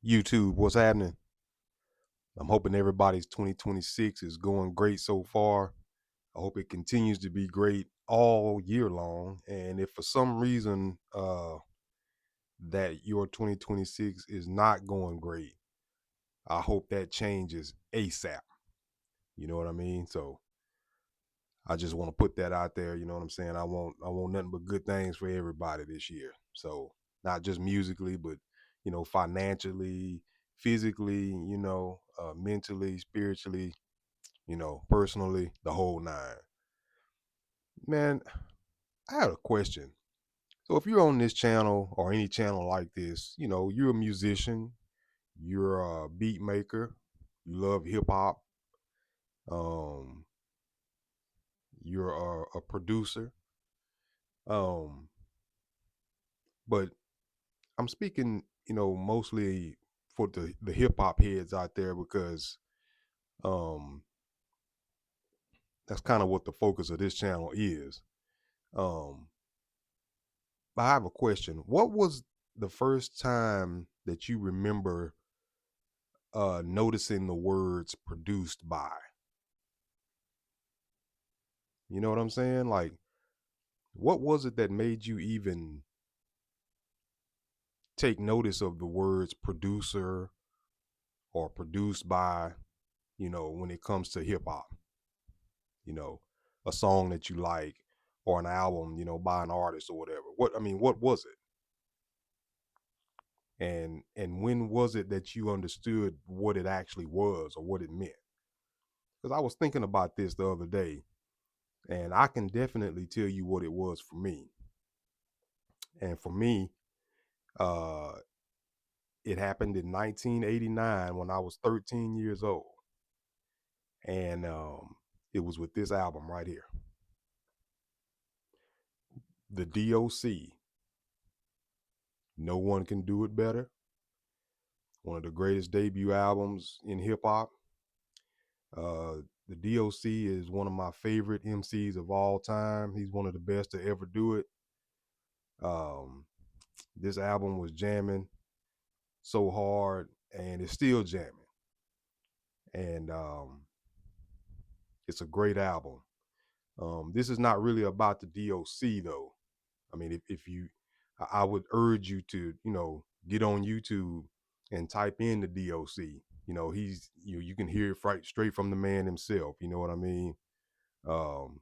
YouTube, what's happening? I'm hoping everybody's 2026 is going great so far. I hope it continues to be great all year long. And if for some reason that your 2026 is not going great, I hope that changes ASAP. You know what I mean? So I just want to put that out there. You know what I'm saying? I want nothing but good things for everybody this year. So not just musically, but financially, physically, mentally, spiritually, personally, the whole nine. Man, I had a question. So if you're on this channel or any channel like this, you're a musician, you're a beat maker, you love hip hop, um, you're a producer, um, but I'm speaking, mostly for the hip hop heads out there because um, that's kind of what the focus of this channel is. Um, but I have a question. What was the first time that you remember noticing the words produced by? You know what I'm saying? Like, what was it that made you even take notice of the words producer or produced by, when it comes to hip hop? You know, a song that you like or an album, by an artist or whatever. What was it? And when was it that you understood what it actually was or what it meant? Because I was thinking about this the other day, and I can definitely tell you what it was for me. And for me, uh, it happened in 1989 when I was 13 years old, and it was with this album right here, the DOC. No one can do it better. One of the greatest debut albums in hip hop. Uh, the DOC is one of my favorite MCs of all time. He's one of the best to ever do it. Um, this album was jamming so hard, and it's still jamming. And it's a great album. This is not really about the DOC though. I mean, if you, I would urge you to, get on YouTube and type in the DOC. You can hear it straight from the man himself. You know what I mean? Um,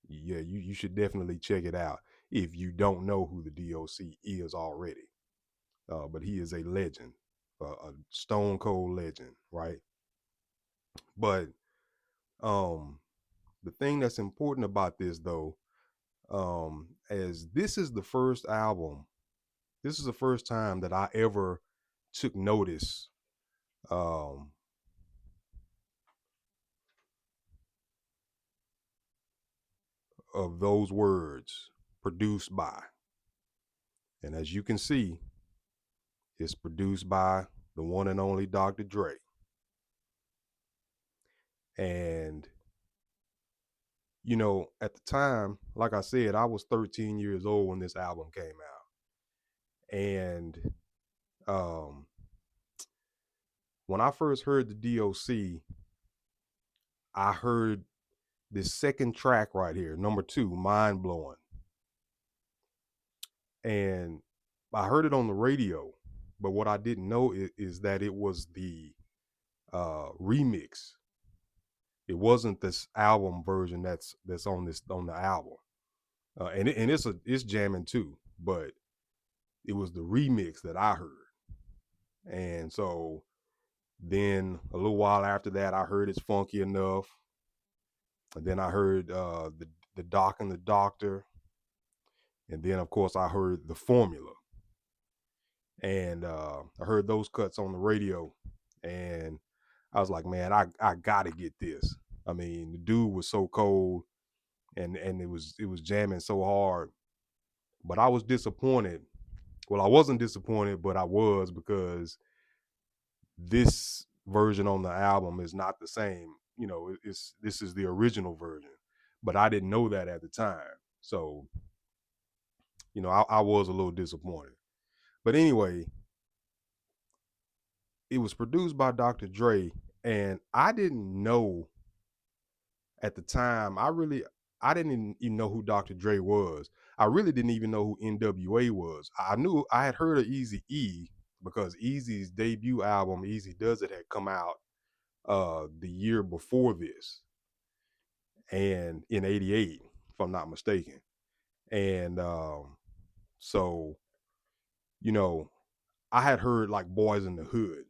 yeah, you should definitely check it out if you don't know who the DOC is already. But he is a legend, a stone cold legend, right? But um, the thing that's important about this though, as this is the first album, this is the first time that I ever took notice um, of those words produced by. And as you can see, it's produced by the one and only Dr. Dre. And, at the time, like I said, I was 13 years old when this album came out. And um, when I first heard the DOC, I heard this second track right here, number two, Mind Blowing. And I heard it on the radio, but what I didn't know is that it was the remix. It wasn't this album version that's on the album, and it's jamming too. But it was the remix that I heard, and so then a little while after that, I heard it's funky enough, and then I heard the Doc and the Doctor, and then of course I heard the Formula, and I heard those cuts on the radio, and I was like, man, I gotta get this. I mean, the dude was so cold, and it was jamming so hard, but I was disappointed. Well, I wasn't disappointed, but I was because this version on the album is not the same. It's this is the original version, but I didn't know that at the time, so I was a little disappointed. But anyway, it was produced by Dr. Dre, and I didn't know at the time. I didn't even know who Dr. Dre was. I really didn't even know who NWA was. I knew I had heard of Easy E because Easy's debut album, Easy Does It, had come out the year before this, and in '88, if I'm not mistaken. And so, you know, I had heard like Boys in the Hood,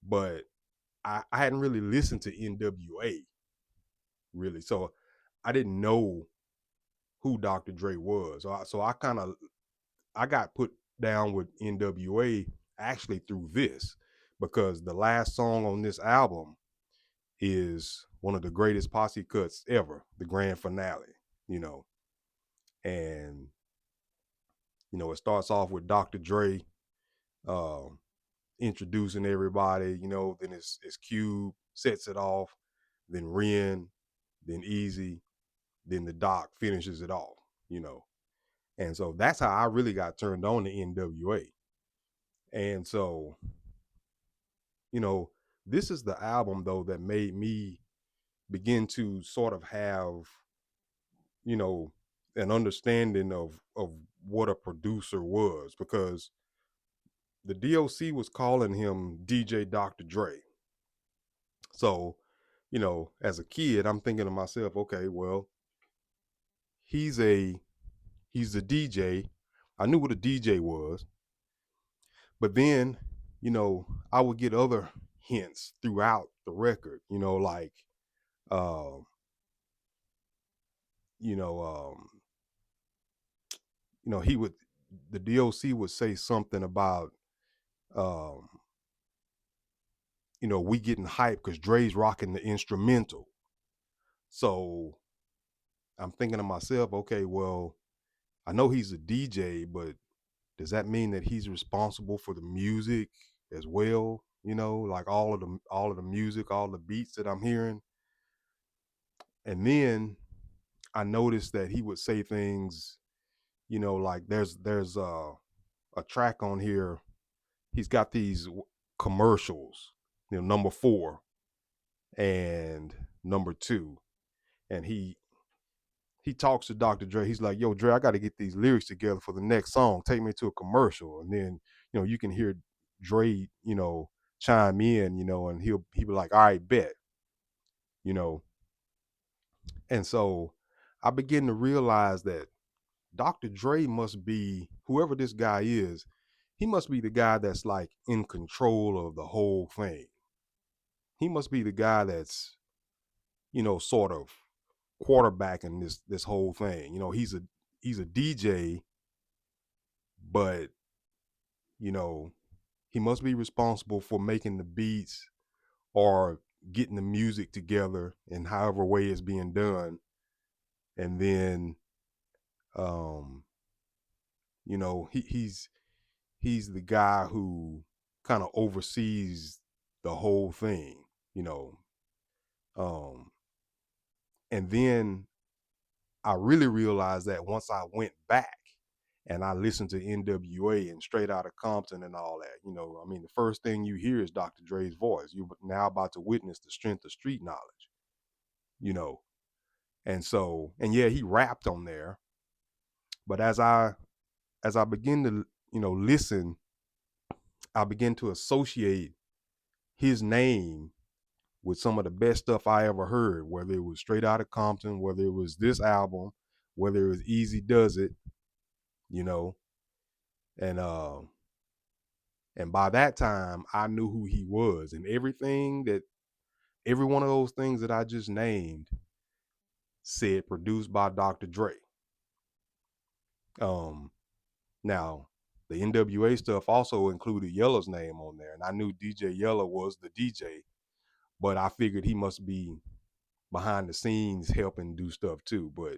but I hadn't really listened to NWA really. So I didn't know who Dr. Dre was. So I got put down with NWA actually through this, because the last song on this album is one of the greatest posse cuts ever, the grand finale, you know. And it starts off with Dr. Dre um introducing everybody, then it's Cube sets it off, then Ren, then Easy, then the Doc finishes it off, you know. And so that's how I really got turned on to NWA. And so, you know, this is the album though that made me begin to sort of have, you know, an understanding of what a producer was, because the DOC was calling him DJ Dr. Dre. So, as a kid, I'm thinking to myself, okay, well, he's a DJ. I knew what a DJ was, but then, I would get other hints throughout the record, like, um, you know, um, he would, the DOC would say something about, um, we getting hyped because Dre's rocking the instrumental. So I'm thinking to myself, okay, well, I know he's a DJ, but does that mean that he's responsible for the music as well? Like all of the music, all the beats that I'm hearing. And then I noticed that he would say things, like a track on here. He's got these commercials, number 4 and number 2, and he talks to Dr. Dre. He's like, "Yo, Dre, I got to get these lyrics together for the next song. Take me to a commercial." And then, you can hear Dre, chime in, and he'll be like, "All right, bet," you know. And so I begin to realize that Dr. Dre must be, whoever this guy is, he must be the guy that's like in control of the whole thing. He must be the guy that's, sort of quarterbacking this whole thing. He's a DJ, but you know, he must be responsible for making the beats or getting the music together in however way it's being done. And then he's the guy who kind of oversees the whole thing, you know. Um and then I really realized that once I went back and I listened to NWA and Straight Outta Compton and all that, I mean, the first thing you hear is Dr. Dre's voice. You're now about to witness the strength of street knowledge, you know. And so, and yeah, he rapped on there, but as I begin to, listen, I begin to associate his name with some of the best stuff I ever heard, whether it was Straight Outta Compton, whether it was this album, whether it was Easy Does It, you know. And and by that time I knew who he was, and every one of those things that I just named said produced by Dr. Dre. Um Now the NWA stuff also included Yella's name on there, and I knew DJ Yella was the DJ, but I figured he must be behind the scenes helping do stuff too. But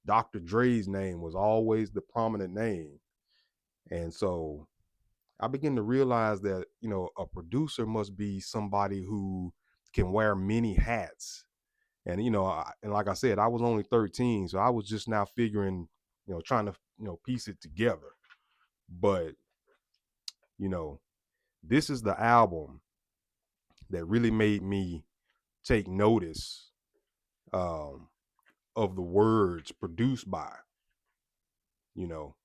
Dr. Dre's name was always the prominent name. And so I began to realize that, a producer must be somebody who can wear many hats. And, and like I said, I was only 13. So I was just now figuring, trying to, piece it together. But, you know, this is the album that really made me take notice um, of the words produced by, you know,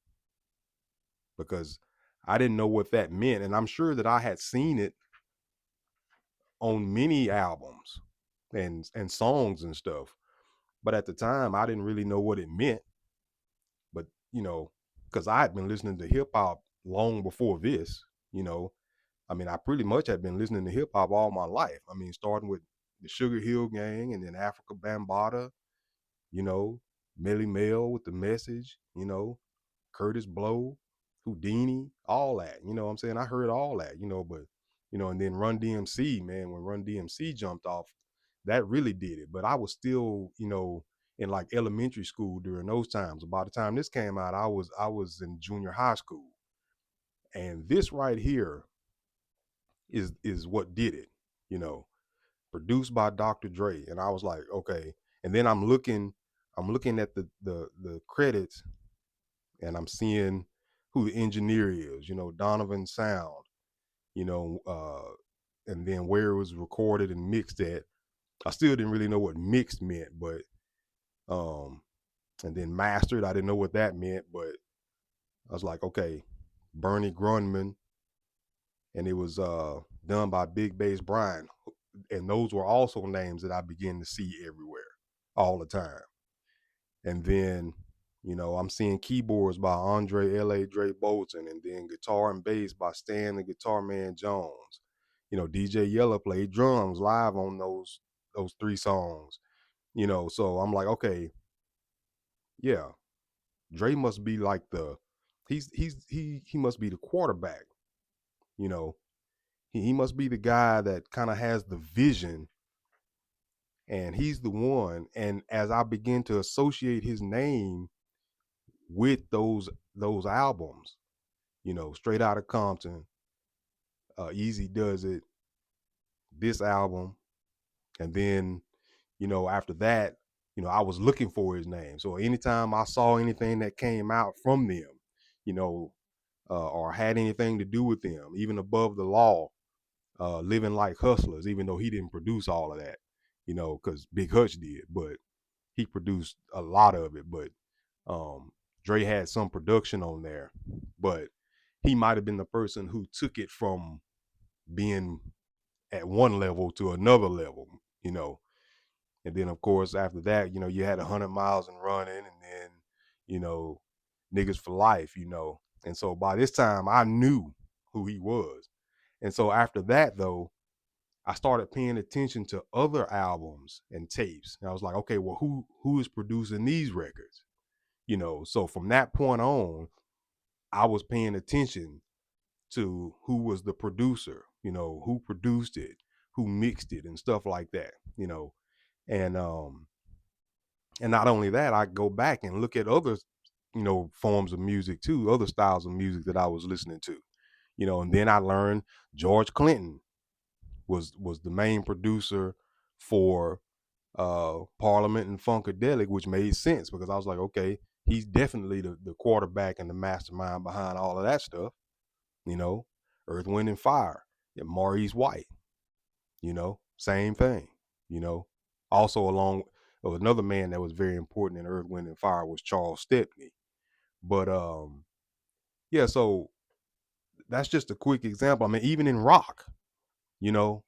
because I didn't know what that meant. And I'm sure that I had seen it on many albums and songs and stuff. But at the time, I didn't really know what it meant. But, because I had been listening to hip hop long before this, you know, I mean, I pretty much had been listening to hip hop all my life. I mean, starting with the Sugar Hill Gang and then Africa Bambaataa, you know, Melly Mel with The Message, Curtis Blow, Houdini, all that. You know what I'm saying? I heard all that, but and then Run DMC, man, when Run DMC jumped off, that really did it. But I was still, in like elementary school during those times. By the time this came out, I was in junior high school. And this right here is what did it, you know, produced by Dr. Dre. And I was like, okay. And then I'm looking at the credits, and I'm seeing who the engineer is, Donovan Sound, you know, and then where it was recorded and mixed at. I still didn't really know what mixed meant, but um, and then mastered, I didn't know what that meant, but I was like, okay, Bernie Grundman, and it was done by Big Bass Brian, and those were also names that I began to see everywhere, all the time. And then, I'm seeing keyboards by Andre L.A. Dre Bolton, and then guitar and bass by Stan the Guitar Man Jones. DJ Yella played drums live on those three songs. So I'm like, okay, yeah, Dre must be like he must be the quarterback. You know, he must be the guy that kind of has the vision, and he's the one. And as I begin to associate his name with those albums, Straight Outta Compton, Easy Does It, this album, and then, after that, I was looking for his name. So anytime I saw anything that came out from them, you know, or had anything to do with them, even Above the Law, Living Like Hustlers, even though he didn't produce all of that, because Big Hutch did, but he produced a lot of it. But Dre had some production on there, but he might have been the person who took it from being at one level to another level, And then of course after that, you had 100 miles and running, and then, you know, niggas for life, And so by this time I knew who he was. And so after that though, I started paying attention to other albums and tapes. And I was like, okay, well, who is producing these records? So from that point on, I was paying attention to who was the producer, who produced it, who mixed it and stuff like that. And and not only that, I go back and look at other, forms of music too, other styles of music that I was listening to. And then I learned George Clinton was the main producer for Parliament and Funkadelic, which made sense because I was like, okay, he's definitely the quarterback and the mastermind behind all of that stuff. Earth, Wind, and Fire, yeah, Maurice White, same thing. You know, also along with another man that was very important in Earth, Wind, and Fire was Charles Stepney. But yeah, so that's just a quick example. I mean, even in rock, you know,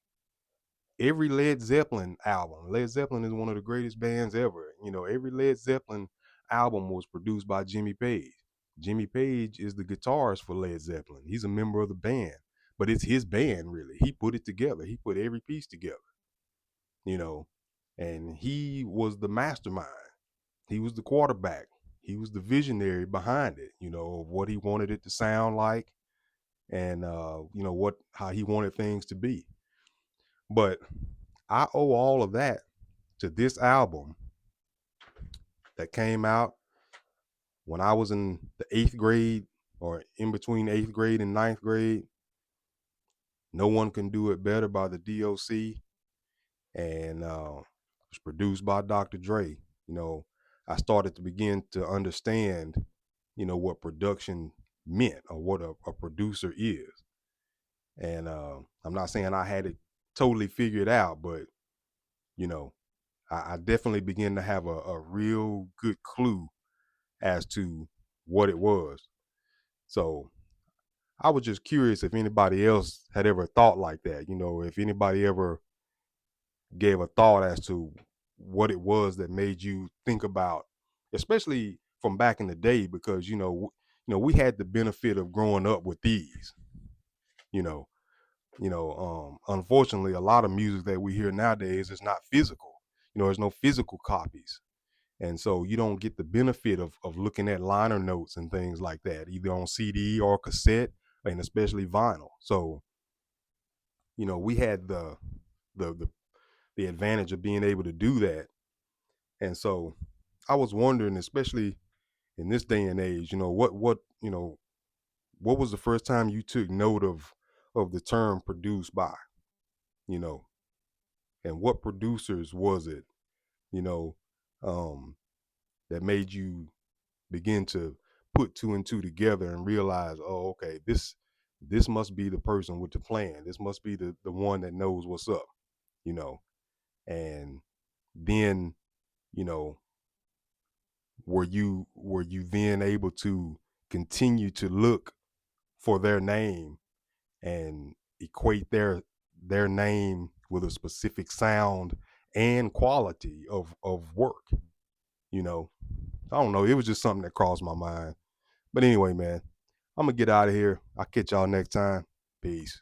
every Led Zeppelin album. Led Zeppelin is one of the greatest bands ever. Every Led Zeppelin album was produced by Jimmy Page. Jimmy Page is the guitarist for Led Zeppelin. He's a member of the band, but it's his band really. He put it together. He put every piece together, you know, and he was the mastermind. He was the quarterback. He was the visionary behind it, of what he wanted it to sound like and how he wanted things to be. But I owe all of that to this album that came out when I was in the 8th grade or in between 8th grade and 9th grade. No One Can Do It Better by the DOC, and it was produced by Dr. Dre. I started to begin to understand, what production meant or what a producer is. And I'm not saying I had it totally figured out, but you know, I definitely began to have a real good clue as to what it was. So I was just curious if anybody else had ever thought like that. If anybody ever gave a thought as to what it was that made you think about, especially from back in the day, because we had the benefit of growing up with these. You know, unfortunately, a lot of music that we hear nowadays is not physical. There's no physical copies. And so you don't get the benefit of looking at liner notes and things like that, either on CD or cassette, and especially vinyl. So, we had the the, the advantage of being able to do that. And so I was wondering, especially in this day and age, what was the first time you took note of the term produced by, you know, and what producers was it, you know, um, that made you begin to put two and two together and realize, oh, okay, this must be the person with the plan. This must be the one that knows what's up, you know. And then, you know, were you then able to continue to look for their name and equate their name with a specific sound and quality of work, you know? I don't know. It was just something that crossed my mind. But anyway, man, I'm gonna get out of here. I'll catch y'all next time. Peace.